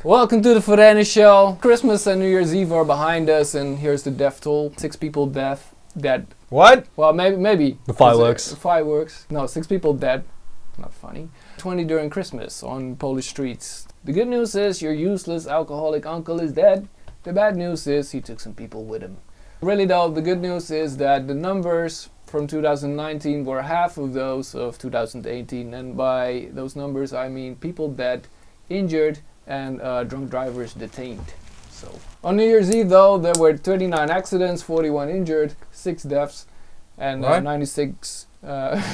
Welcome to the Forene Show. Christmas and New Year's Eve are behind us, and here's the death toll. 6 people dead. What? Well, maybe. The fireworks. Fireworks. No, 6 people dead. Not funny. 20 during Christmas on Polish streets. The good news is your useless alcoholic uncle is dead. The bad news is he took some people with him. Really though, the good news is that the numbers from 2019 were half of those of 2018, and by those numbers I mean people dead, injured, and drunk drivers detained. So on New Year's Eve though, there were 39 accidents, 41 injured, 6 deaths, and 96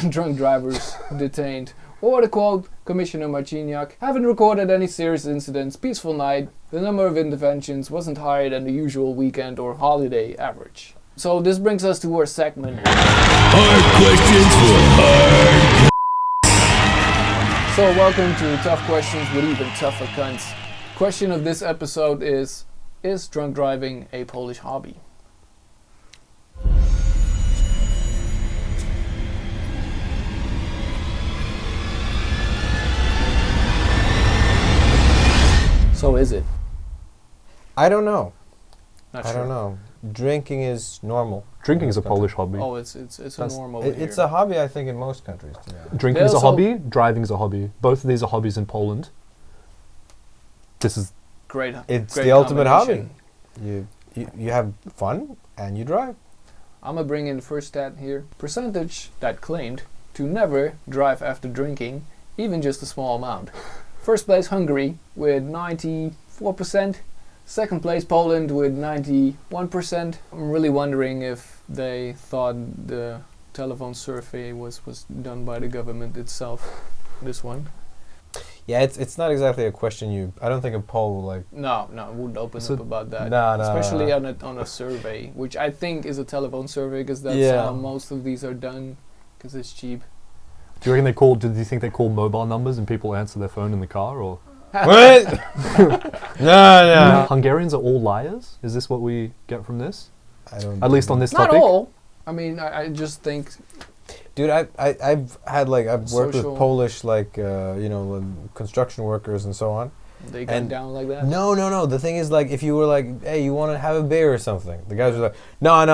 drunk drivers detained. Or to quote Commissioner Marciniak, haven't recorded any serious incidents, peaceful night, the number of interventions wasn't higher than the usual weekend or holiday average. So this brings us to our segment. Hard questions for hard. So welcome to Tough Questions with Even Tougher Cunts. Question of this episode is drunk driving a Polish hobby? So is it? I don't know. Not I sure. don't know. Drinking is normal. Drinking is a in this country. Polish hobby. Oh, it's a That's- normal. It's a hobby, I think, in most countries. To be honest. Drinking They is a also- hobby, driving is a hobby. Both of these are hobbies in Poland. This is great. It's great the ultimate hobby. combination. You have fun and you drive. I'm gonna bring in the first stat here. Percentage that claimed to never drive after drinking, even just a small amount. First place Hungary with 94%. Second place Poland with 91%. I'm really wondering if they thought the telephone survey was done by the government itself. This one. Yeah, it's not exactly a question I don't think a poll will like. No, it wouldn't open So- up about that. No. Especially on a survey, which I think is a telephone survey, because that's Yeah. how most of these are done, because it's cheap. Do you reckon they call? Do you think they call mobile numbers and people answer their phone in the car, or What? No. Hungarians are all liars? Is this what we get from this? I don't. At least on this Not topic. all. I mean, I just think Dude, I've worked Social- with Polish construction workers and so on. they come And down like that. No. The thing is, like, if you were like, hey, you want to have a beer or something, the guys were like, no, I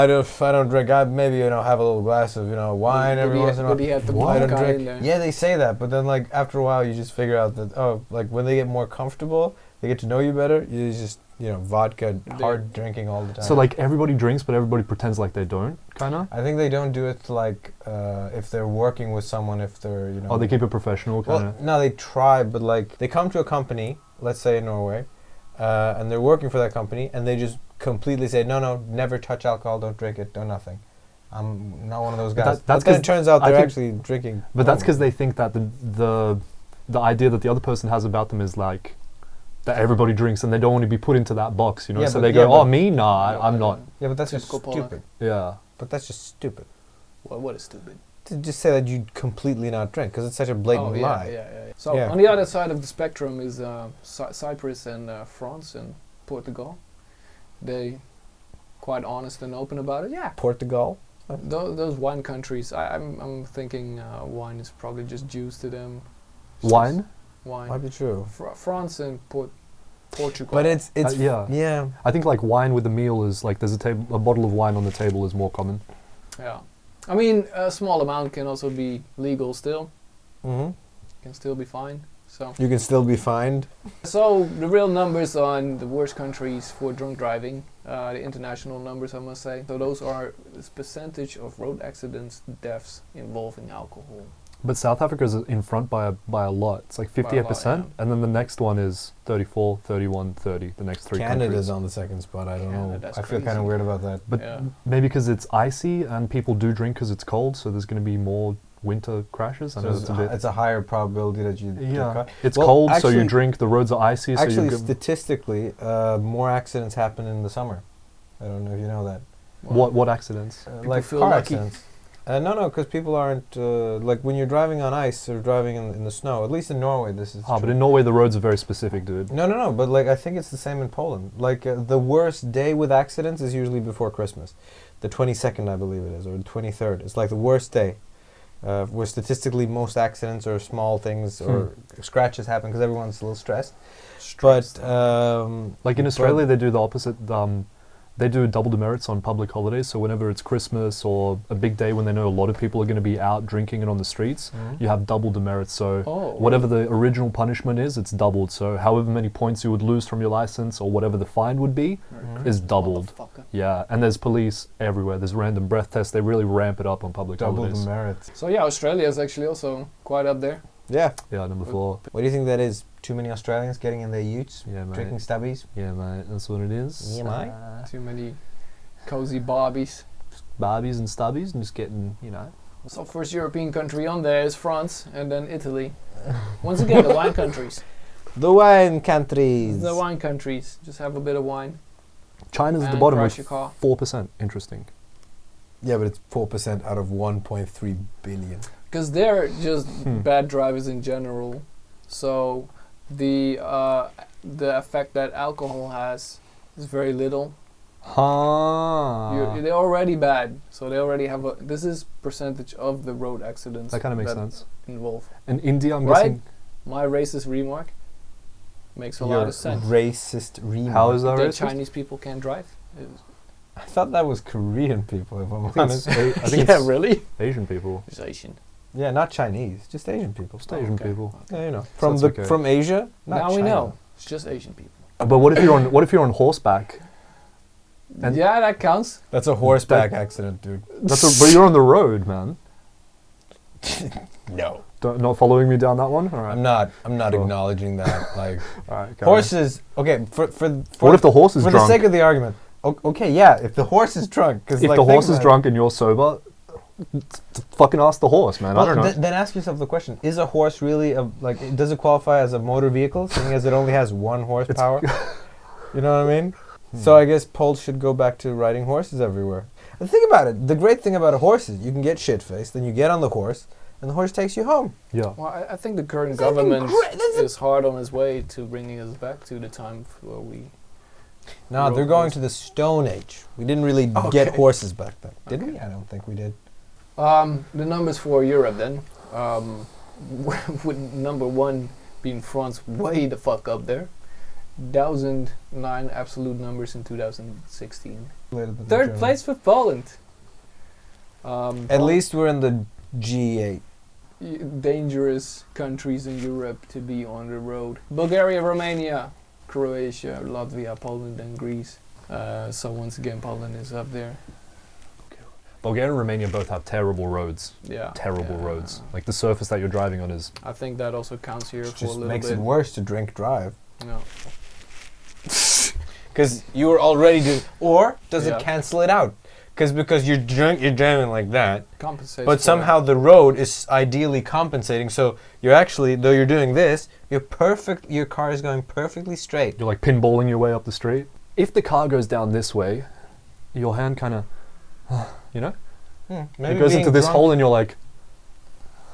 don't drink. I maybe have a little glass of wine every once in a while. But he had the I don't vodka in drink. there. Yeah, they say that, but then like after a while, you just figure out that like when they get more comfortable, they get to know you better. You just vodka, hard drinking all the time. So like everybody drinks, but everybody pretends like they don't, kind of. I think they don't do it like if they're working with someone, if they're Oh, they keep it professional, kind Well, of. no, they try, but like they come to a company, let's say in Norway, and they're working for that company, and they just completely say, no, never touch alcohol, don't drink it, don't nothing. I'm not one of those But guys. that's But then 'cause it turns out I they're think- actually drinking. But that's because normally. they think that the idea that the other person has about them is like that everybody drinks, and they don't want to be put into that box, Yeah, so but- they go, yeah, "Oh, but- me? Nah, I'm not." Yeah, but that's just Typical Polak. stupid. Yeah. But that's just stupid. What is stupid? To just say that you completely not drink, because it's such a blatant lie. Yeah. So Yeah. on the other side of the spectrum is Cyprus and France and Portugal. They quite honest and open about it. Yeah. Portugal. Those wine countries, I'm thinking wine is probably just juice to them. Wine? Wine. Might be true. France and Portugal. But it's yeah. yeah. I think like wine with the meal is like there's a bottle of wine on the table is more common. Yeah. I mean, a small amount can also be legal still. Mm-hmm. Can still be fine. So You can still be fined. the real numbers on the worst countries for drunk driving, the international numbers I must say. So those are this percentage of road accidents, deaths involving alcohol. But South Africa is in front by a lot. It's like 58%, yeah. and then the next one is 34, 31, 30. The next three Canada's countries. on the second spot. I don't know. Canada's I feel kind crazy. of weird about that. But Yeah. maybe because it's icy and people do drink because it's cold, so there's going to be more winter crashes. I So know it's a bit. it's a higher probability that you get Yeah, caught. it's Well, cold, so actually- you drink. The roads are icy, so Actually, you. statistically, more accidents happen in the summer. I don't know if you know that. What accidents? Like feel car lucky. accidents. No, because people aren't like when you're driving on ice or driving in the snow. At least in Norway, this is. Ah, true. but in Norway the roads are very specific, dude. No. But like I think it's the same in Poland. Like the worst day with accidents is usually before Christmas, the 22nd, I believe it is, or the 23rd. It's like the worst day. where statistically most accidents or small things or scratches happen because everyone's a little stressed. Stressed. But Like in but- Australia, they do the opposite. They do double demerits on public holidays. So whenever it's Christmas or a big day when they know a lot of people are going to be out drinking and on the streets, you have double demerits. So Oh. whatever the original punishment is, it's doubled. So however many points you would lose from your license or whatever the fine would be is doubled. Motherfucker. Yeah, and there's police everywhere. There's random breath tests. They really ramp it up on public double holidays. the merits. So yeah, Australia is actually also quite up there. Yeah. Yeah, number 4. What do you think that is? Too many Australians getting in their utes, Yeah, mate. drinking stubbies. Yeah, mate. That's what it is. Yeah, mate. Too many cozy barbies. Barbies and stubbies and just getting, you know. So first European country on there is France, and then Italy. Once again, the wine countries. The wine countries. The wine countries. Just have a bit of wine. China's at the And bottom crash with your car. 4%. Interesting. Yeah, but it's 4% out of 1.3 billion. Because they're just Hmm. bad drivers in general. So the effect that alcohol has is very little. They're already bad, so they already have a. This is percentage of the road accidents That kind of makes sense. involved. In India, I'm Right? guessing. My racist remark makes a Your lot of sense. racist remark. How is that That racist? Chinese people can't drive. I thought that was Korean people, if I'm I think honest. it's, I think Yeah, it's really? Asian people. It's Asian. Yeah, not Chinese, just Asian people. Just Asian okay. people. Yeah, you know, from that's the okay. from Asia. Not Now we China. know. It's just Asian people. But what if you're on horseback? And- yeah, that counts. That's a horseback accident, dude. But you're on the road, man. No, Not following me down that one. All right. I'm not. I'm not Sure. acknowledging that. Like All right. carry on. horses. Okay, for What if the horse is for drunk? the sake of the argument? Okay, yeah. If the horse is drunk, because If like, the think horse is about it. drunk and you're sober, fucking ask the horse, man. I Well, don't know. then ask yourself the question: is a horse really does it qualify as a motor vehicle, seeing as it only has 1 horsepower? You know what I mean? So I guess Poles should go back to riding horses everywhere. And think about it. The great thing about a horse is you can get shit-faced, then you get on the horse, and the horse takes you home. Yeah. Well, I think the current That's fucking government great. That's is hard on its way to bringing us back to the time where we. No, they're going to the Stone Age. We didn't really get Okay. horses back then, did we? Okay. I don't think we did. The numbers for Europe then. With number 1 being France way the fuck up there. 1,009 absolute numbers in 2016. Third place for Poland. At least we're in the G8. Dangerous countries in Europe to be on the road. Bulgaria, Romania, Croatia, Latvia, Poland and Greece. So once again Poland is up there. Bulgaria and Romania both have terrible roads. Yeah. Terrible Yeah. roads. Like the surface that you're driving on is. I think that also counts here It for a just little makes bit. it worse to drink drive. No. Because you were already doing. Or does Yeah. it cancel it out? Because you're driving like that, Compensates but for somehow the road is ideally compensating. So you're actually, though you're doing this, you're perfect. Your car is going perfectly straight. You're like pinballing your way up the street. If the car goes down this way, your hand kind of, you know, it goes into this hole and you're like,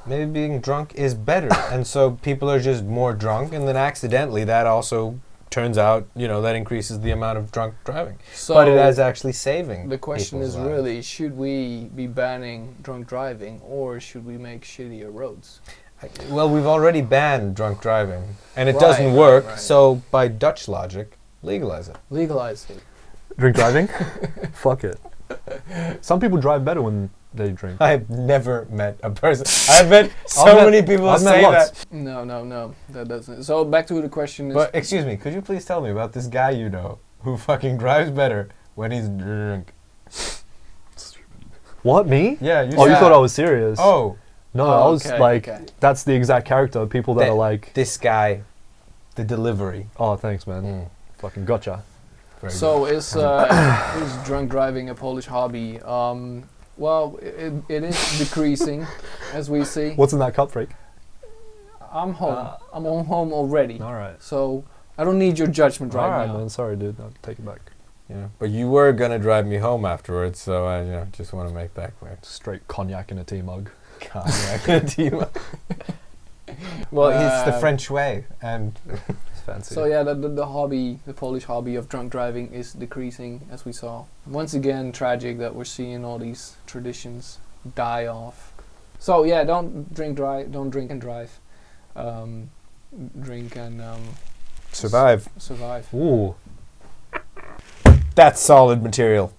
Maybe being drunk is better, and so people are just more drunk, and then accidentally that also turns out, that increases the amount of drunk driving. So But it is actually saving. the question people's is lives. really, should we be banning drunk driving or should we make shittier roads? Well, we've already banned drunk driving, and it Right, doesn't right, work. right. So by Dutch logic, legalize it. Legalize it. drink driving? Fuck it. Some people drive better when they drink. I've never met a person. I've met so I've met- many people I've met say lots. that. No, that doesn't. So back to the question is, But excuse me, could you please tell me about this guy you know who fucking drives better when he's drunk? What, me? Yeah, you Oh, you said- thought I was serious? Oh, No, Oh, I was okay, like, okay. that's the exact character of people that That- are like, this guy, the delivery. oh, thanks, man. Mm, Fucking gotcha. very so is drunk driving a Polish hobby? Well, it is decreasing, as we see. What's in that cup, Freak? I'm home. I'm on home already. All right. So I don't need your judgment All right right, now. man. Sorry, dude. I'll take it back. good. Yeah, but you were gonna drive me home afterwards, so I just want to make that clear. Straight cognac in a tea mug. Well, it's the Uh, French way, and It's fancy. So yeah, the hobby, the Polish hobby of drunk driving is decreasing, as we saw. Once again, tragic that we're seeing all these traditions die off. So yeah, don't drink and drive. Drink and Survive. survive. Ooh. That's solid material.